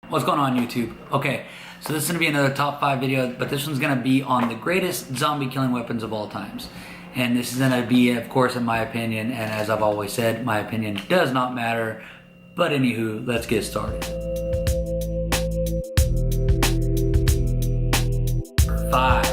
What's going on, YouTube? Okay, so this is going to be another top 5 video, but this one's going to be on the greatest zombie killing weapons of all times. And this is going to be, of course, in my opinion, and as I've always said, my opinion does not matter. But anywho, let's get started. 5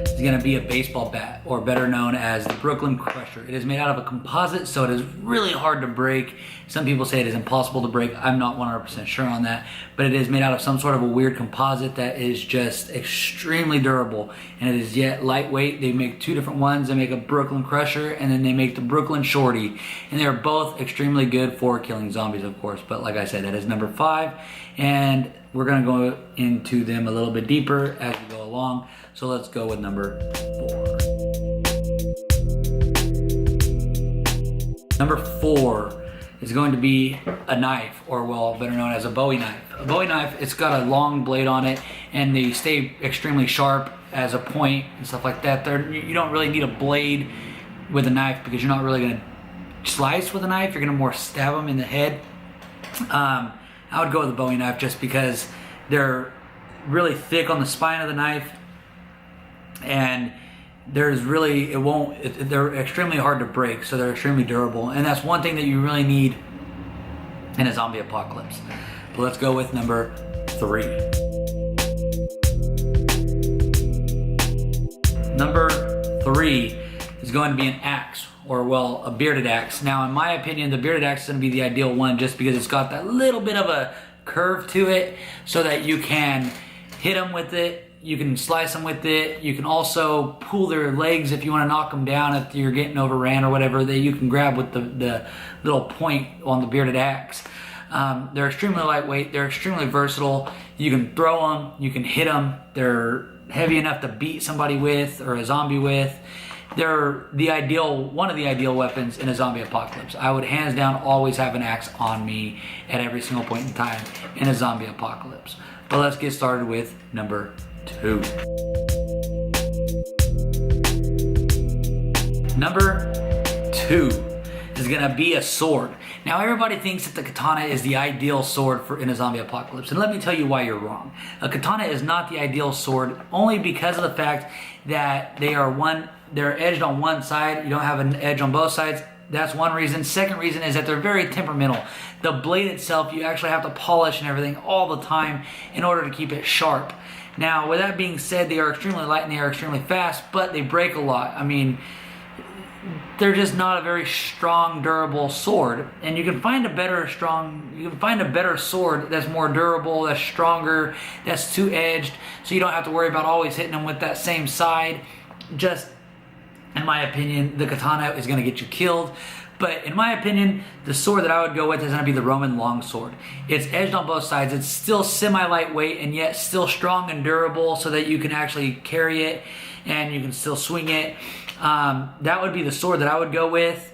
is going to be a baseball bat, or better known as the Brooklyn Crusher. It is made out of a composite, so it is really hard to break. Some people say it is impossible to break. I'm not 100% sure on that, but it is made out of some sort of a weird composite that is just extremely durable, and it is yet lightweight. They make 2 different ones. They make a Brooklyn Crusher, and then they make the Brooklyn Shorty, and they are both extremely good for killing zombies, of course. But like I said, that is number 5, and we're gonna go into them a little bit deeper as we go along. So let's go with number 4. Number 4 is going to be a knife, or well, better known as a Bowie knife. A Bowie knife, it's got a long blade on it, and they stay extremely sharp as a point and stuff like that. You don't really need a blade with a knife because you're not really gonna slice with a knife. You're gonna more stab them in the head. I would go with the Bowie knife just because they're really thick on the spine of the knife, and there's really, they're extremely hard to break, so they're extremely durable, and that's one thing that you really need in a zombie apocalypse. But let's go with number 3. Number 3 is going to be an axe, or well, a bearded axe. Now, in my opinion, the bearded axe is going to be the ideal one just because it's got that little bit of a curve to it so that you can hit them with it. You can slice them with it. You can also pull their legs if you want to knock them down if you're getting overran or whatever, that you can grab with the little point on the bearded axe. They're extremely lightweight. They're extremely versatile. You can throw them. You can hit them. They're heavy enough to beat somebody with or a zombie with. They're one of the ideal weapons in a zombie apocalypse. I would hands down always have an axe on me at every single point in time in a zombie apocalypse. But let's get started with number 2. Number 2 is gonna be a sword. Now, everybody thinks that the katana is the ideal sword in a zombie apocalypse, and let me tell you why you're wrong. A katana is not the ideal sword, only because of the fact that they're edged on one side. You don't have an edge on both sides. That's one reason. Second reason is that they're very temperamental. The blade itself, you actually have to polish and everything all the time in order to keep it sharp. Now, with that being said, they are extremely light and they are extremely fast, but they break a lot. I mean, they're just not a very strong, durable sword. And you can find a better sword that's more durable, that's stronger, that's two-edged, so you don't have to worry about always hitting them with that same side. Just, in my opinion, the katana is going to get you killed. But in my opinion, the sword that I would go with is going to be the Roman longsword. It's edged on both sides. It's still semi-lightweight and yet still strong and durable so that you can actually carry it and you can still swing it. That would be the sword that I would go with.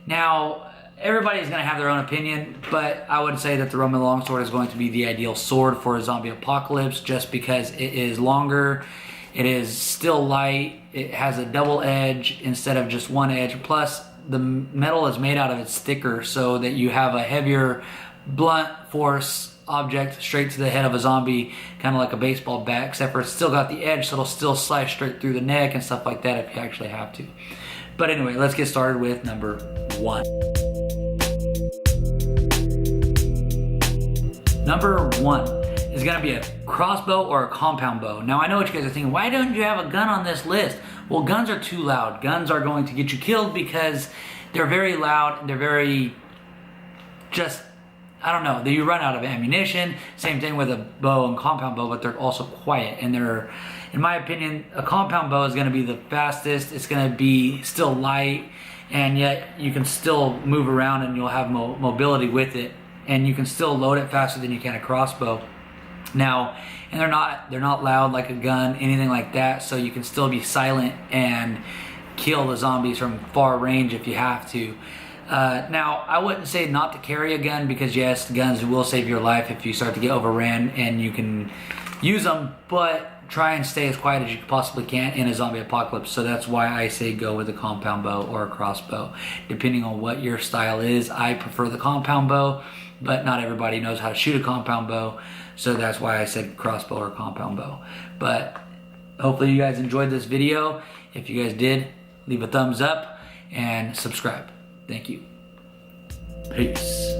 Now, everybody's going to have their own opinion, but I would say that the Roman longsword is going to be the ideal sword for a zombie apocalypse just because it is longer. It is still light. It has a double edge instead of just one edge. Plus, the metal is made out of it's thicker so that you have a heavier blunt force object straight to the head of a zombie, kind of like a baseball bat, except for it's still got the edge, so it'll still slice straight through the neck and stuff like that if you actually have to. But anyway, let's get started with number 1. Number 1 is going to be a crossbow or a compound bow. Now, I know what you guys are thinking, why don't you have a gun on this list? Well, guns are too loud. Guns are going to get you killed because they're very loud. They're very I don't know, you run out of ammunition. Same thing with a bow and compound bow, but they're also quiet. And in my opinion, a compound bow is gonna be the fastest. It's gonna be still light, and yet you can still move around and you'll have mobility with it. And you can still load it faster than you can a crossbow. Now, and they're not loud like a gun, anything like that, so you can still be silent and kill the zombies from far range if you have to. Now, I wouldn't say not to carry a gun because yes, guns will save your life if you start to get overran and you can use them, but try and stay as quiet as you possibly can in a zombie apocalypse. So that's why I say go with a compound bow or a crossbow, depending on what your style is. I prefer the compound bow but not everybody knows how to shoot a compound bow. So that's why I said crossbow or compound bow. But hopefully you guys enjoyed this video. If you guys did, leave a thumbs up and subscribe. Thank you. Peace.